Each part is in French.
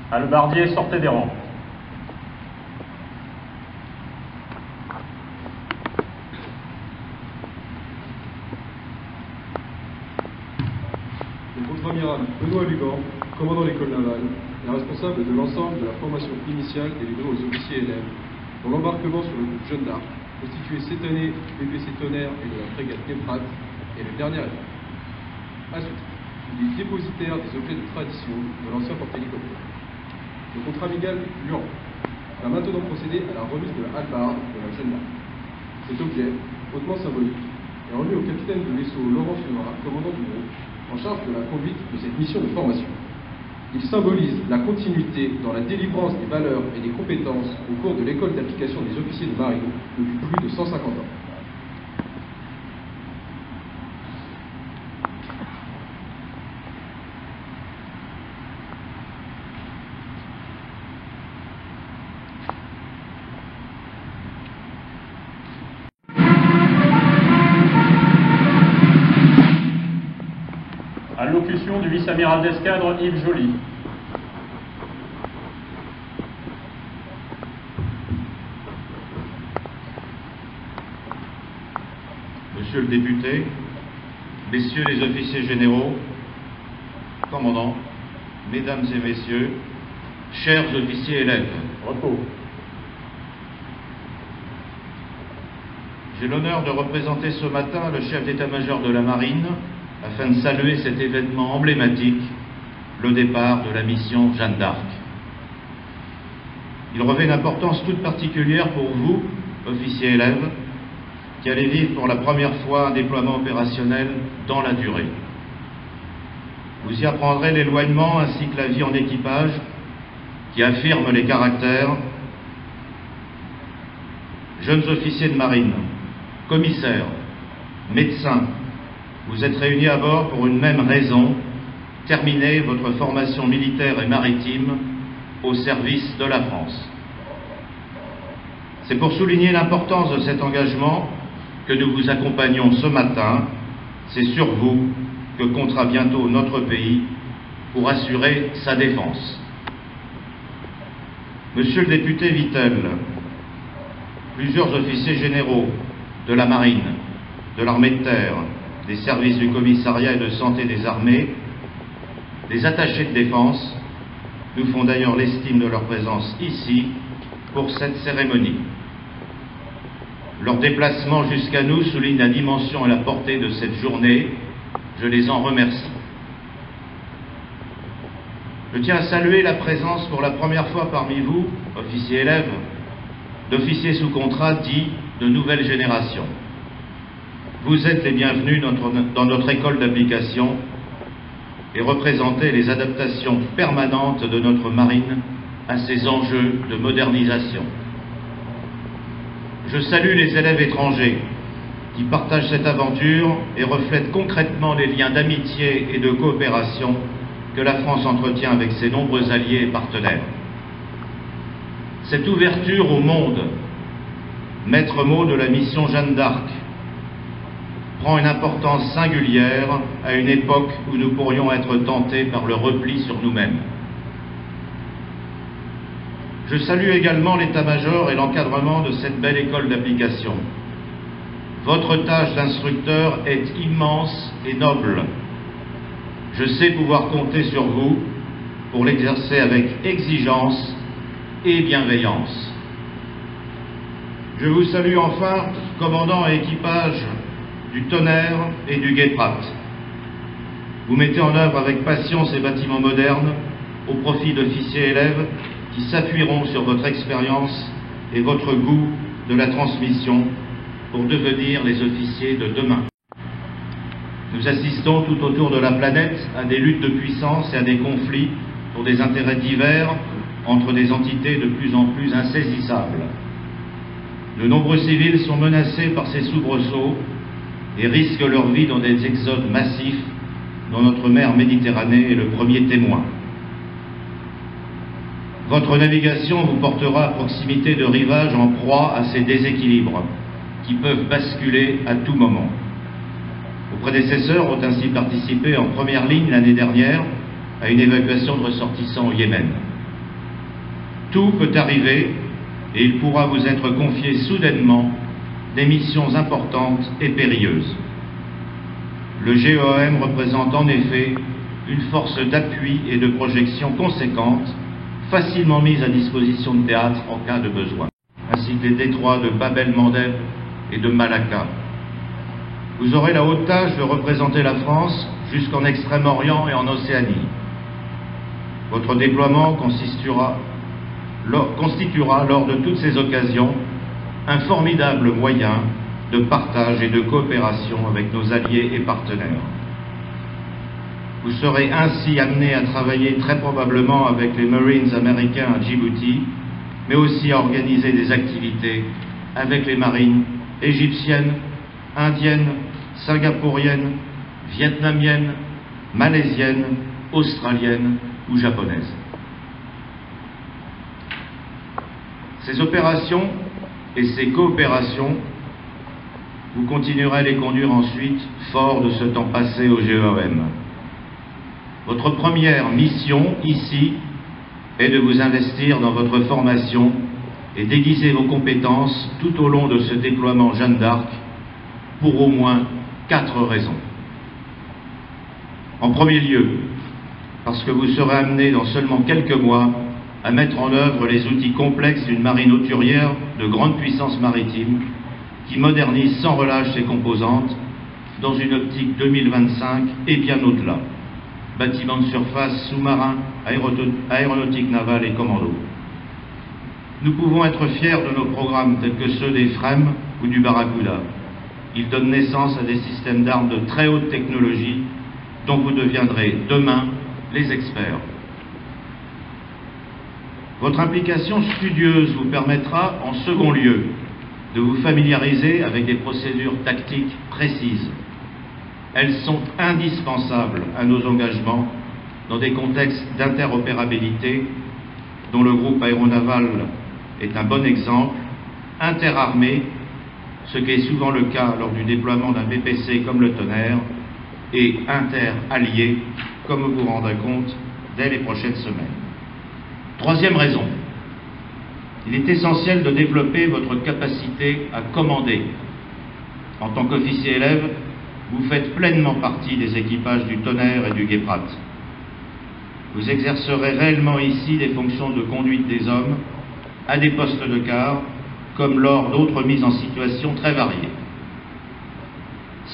Hallebardier, sortez des rangs. Le contre-amiral Benoît Lugan, commandant l'école navale, est responsable de l'ensemble de la formation initiale délivrée aux officiers élèves, dont l'embarquement sur le groupe Jeanne d'Arc, constitué cette année du BPC Tonnerre et de la frégate Neprat, est le dernier événement. À ce titre, il est dépositaire des objets de tradition de l'ancien porte-hélicoptère. Le contre-amiral Lugan va maintenant procéder à la remise de la hallebarde de la Jeanne d'Arc. Cet objet, hautement symbolique, est remis au capitaine de vaisseau Laurent Fiorat, commandant du groupe, en charge de la conduite de cette mission de formation. Il symbolise la continuité dans la délivrance des valeurs et des compétences au cours de l'école d'application des officiers de marine depuis plus de 150 ans. Allocution du vice-amiral d'escadre Yves Joly. Monsieur le député, messieurs les officiers généraux, commandants, mesdames et messieurs, chers officiers élèves, Repos. j'ai l'honneur de représenter ce matin le chef d'état-major de la marine afin de saluer cet événement emblématique, le départ de la mission Jeanne d'Arc. Il revêt une importance toute particulière pour vous, officiers élèves, qui allez vivre pour la première fois un déploiement opérationnel dans la durée. Vous y apprendrez l'éloignement ainsi que la vie en équipage qui affirme les caractères. Jeunes officiers de marine, commissaires, médecins, vous êtes réunis à bord pour une même raison, terminer votre formation militaire et maritime au service de la France. C'est pour souligner l'importance de cet engagement que nous vous accompagnons ce matin. C'est sur vous que comptera bientôt notre pays pour assurer sa défense. Monsieur le député Vittel, plusieurs officiers généraux de la marine, de l'armée de terre, des services du commissariat et de santé des armées, les attachés de défense, nous font d'ailleurs l'estime de leur présence ici pour cette cérémonie. Leur déplacement jusqu'à nous souligne la dimension et la portée de cette journée. Je les en remercie. Je tiens à saluer la présence pour la première fois parmi vous, officiers élèves, d'officiers sous contrat dits de nouvelle génération. Vous êtes les bienvenus dans notre école d'application et représentez les adaptations permanentes de notre marine à ces enjeux de modernisation. Je salue les élèves étrangers qui partagent cette aventure et reflètent concrètement les liens d'amitié et de coopération que la France entretient avec ses nombreux alliés et partenaires. Cette ouverture au monde, maître mot de la mission Jeanne d'Arc, prend une importance singulière à une époque où nous pourrions être tentés par le repli sur nous-mêmes. Je salue également l'état-major et l'encadrement de cette belle école d'application. Votre tâche d'instructeur est immense et noble. Je sais pouvoir compter sur vous pour l'exercer avec exigence et bienveillance. Je vous salue enfin, commandant et équipage du Tonnerre et du Guéprat. Vous mettez en œuvre avec passion ces bâtiments modernes au profit d'officiers élèves qui s'appuieront sur votre expérience et votre goût de la transmission pour devenir les officiers de demain. Nous assistons tout autour de la planète à des luttes de puissance et à des conflits pour des intérêts divers entre des entités de plus en plus insaisissables. De nombreux civils sont menacés par ces soubresauts et risquent leur vie dans des exodes massifs dont notre mer Méditerranée est le premier témoin. Votre navigation vous portera à proximité de rivages en proie à ces déséquilibres qui peuvent basculer à tout moment. Vos prédécesseurs ont ainsi participé en première ligne l'année dernière à une évacuation de ressortissants au Yémen. Tout peut arriver et il pourra vous être confié soudainement des missions importantes et périlleuses. Le GEAM représente en effet une force d'appui et de projection conséquente, facilement mise à disposition de théâtre en cas de besoin, ainsi que les détroits de Bab el-Mandeb et de Malacca. Vous aurez la haute tâche de représenter la France jusqu'en Extrême-Orient et en Océanie. Votre déploiement constituera lors de toutes ces occasions un formidable moyen de partage et de coopération avec nos alliés et partenaires. Vous serez ainsi amené à travailler très probablement avec les Marines américains à Djibouti, mais aussi à organiser des activités avec les marines égyptiennes, indiennes, singapouriennes, vietnamiennes, malaisiennes, australiennes ou japonaises. Ces opérations et ces coopérations, vous continuerez à les conduire ensuite fort de ce temps passé au GEAM. Votre première mission ici est de vous investir dans votre formation et d'aiguiser vos compétences tout au long de ce déploiement Jeanne d'Arc pour au moins 4 raisons. En premier lieu, parce que vous serez amené dans seulement quelques mois à mettre en œuvre les outils complexes d'une marine hauturière de grande puissance maritime qui modernise sans relâche ses composantes dans une optique 2025 et bien au-delà. Bâtiments de surface, sous-marins, aéronautique navale et commando. Nous pouvons être fiers de nos programmes tels que ceux des FREMM ou du Barracuda. Ils donnent naissance à des systèmes d'armes de très haute technologie dont vous deviendrez demain les experts. Votre implication studieuse vous permettra, en second lieu, de vous familiariser avec des procédures tactiques précises. Elles sont indispensables à nos engagements dans des contextes d'interopérabilité dont le groupe aéronaval est un bon exemple, interarmé, ce qui est souvent le cas lors du déploiement d'un BPC comme le Tonnerre, et interallié, comme vous vous rendrez compte dès les prochaines semaines. Troisième raison, il est essentiel de développer votre capacité à commander. En tant qu'officier élève, vous faites pleinement partie des équipages du Tonnerre et du Guéprat. Vous exercerez réellement ici des fonctions de conduite des hommes à des postes de quart, comme lors d'autres mises en situation très variées.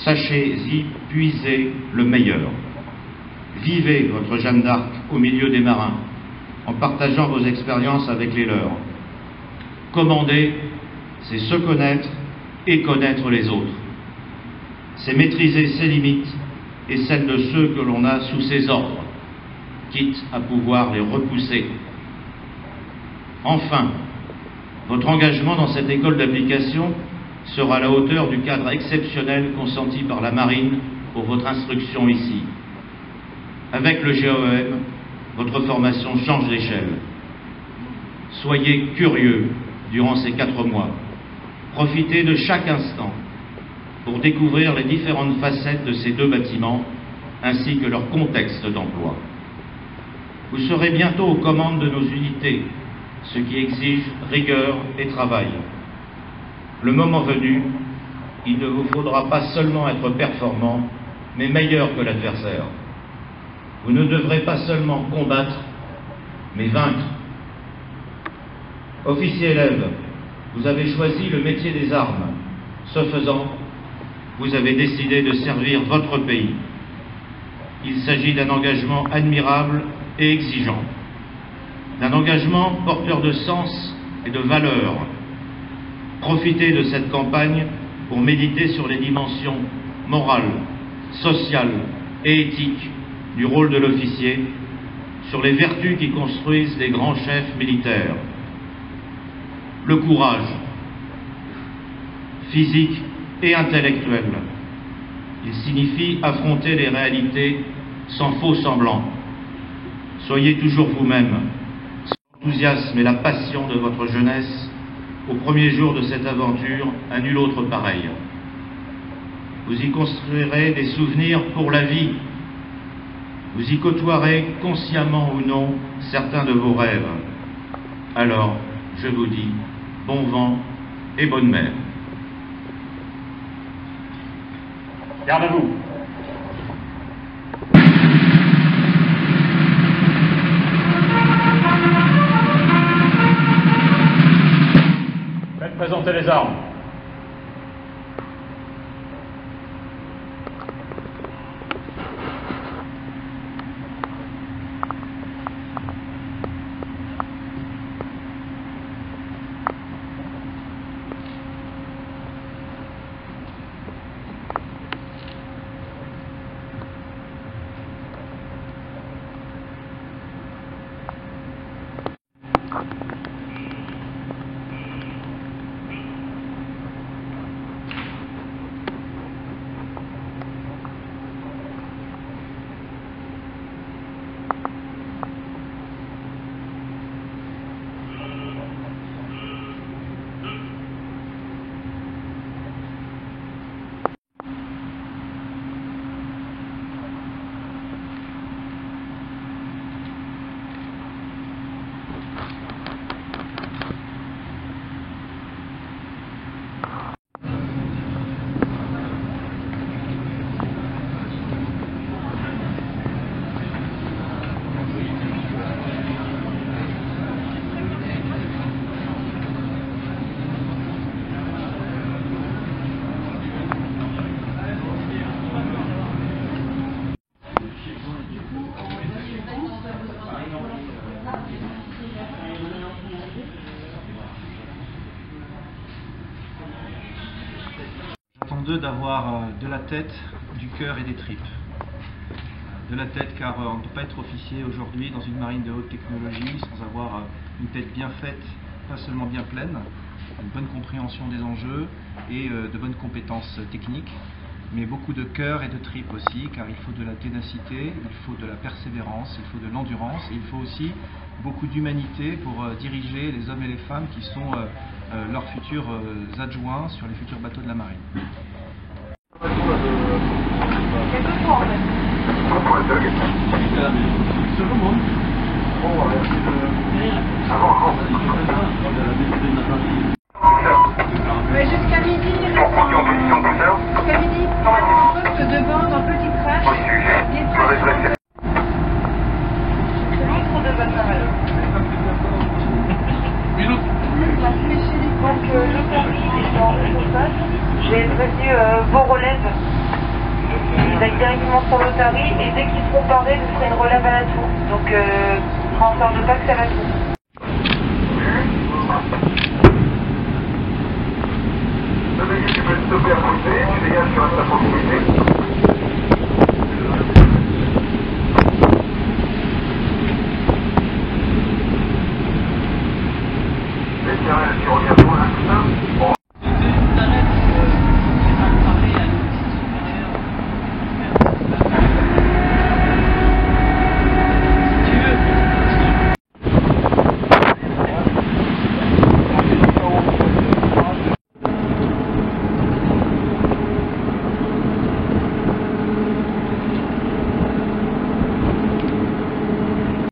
Sachez-y puiser le meilleur. Vivez votre Jeanne d'Arc au milieu des marins, en partageant vos expériences avec les leurs. Commander, c'est se connaître et connaître les autres. C'est maîtriser ses limites et celles de ceux que l'on a sous ses ordres, quitte à pouvoir les repousser. Enfin, votre engagement dans cette école d'application sera à la hauteur du cadre exceptionnel consenti par la Marine pour votre instruction ici. Avec le GEAM, votre formation change d'échelle. Soyez curieux durant ces 4 mois. Profitez de chaque instant pour découvrir les différentes facettes de ces 2 bâtiments ainsi que leur contexte d'emploi. Vous serez bientôt aux commandes de nos unités, ce qui exige rigueur et travail. Le moment venu, il ne vous faudra pas seulement être performant, mais meilleur que l'adversaire. Vous ne devrez pas seulement combattre, mais vaincre. Officier élève, vous avez choisi le métier des armes. Ce faisant, vous avez décidé de servir votre pays. Il s'agit d'un engagement admirable et exigeant, d'un engagement porteur de sens et de valeurs. Profitez de cette campagne pour méditer sur les dimensions morales, sociales et éthiques du rôle de l'officier, sur les vertus qui construisent les grands chefs militaires. Le courage, physique et intellectuel. Il signifie affronter les réalités sans faux semblants. Soyez toujours vous-même. L'enthousiasme et la passion de votre jeunesse, au premier jour de cette aventure, à nul autre pareil. Vous y construirez des souvenirs pour la vie. Vous y côtoierez, consciemment ou non, certains de vos rêves. Alors, je vous dis bon vent et bonne mer. Garde à vous. Faites présenter les armes. J'attends d'eux d'avoir de la tête, du cœur et des tripes. De la tête car on ne peut pas être officier aujourd'hui dans une marine de haute technologie sans avoir une tête bien faite, pas seulement bien pleine, une bonne compréhension des enjeux et de bonnes compétences techniques, mais beaucoup de cœur et de tripes aussi, car il faut de la ténacité, il faut de la persévérance, il faut de l'endurance et il faut aussi beaucoup d'humanité pour diriger les hommes et les femmes qui sont leurs futurs adjoints sur les futurs bateaux de la marine. Mais jusqu'à midi, jusqu'à midi, poste de bande en petit crash. Donc le service est en chauffage. J'ai prévenu vos relèves. Ils aillent directement sur l'Otari et dès qu'ils seront parés, je ferai une relève à la tour. Donc transfert de taxe à la tour. Le véhicule peut stopper à côté, tu dégages sur un station de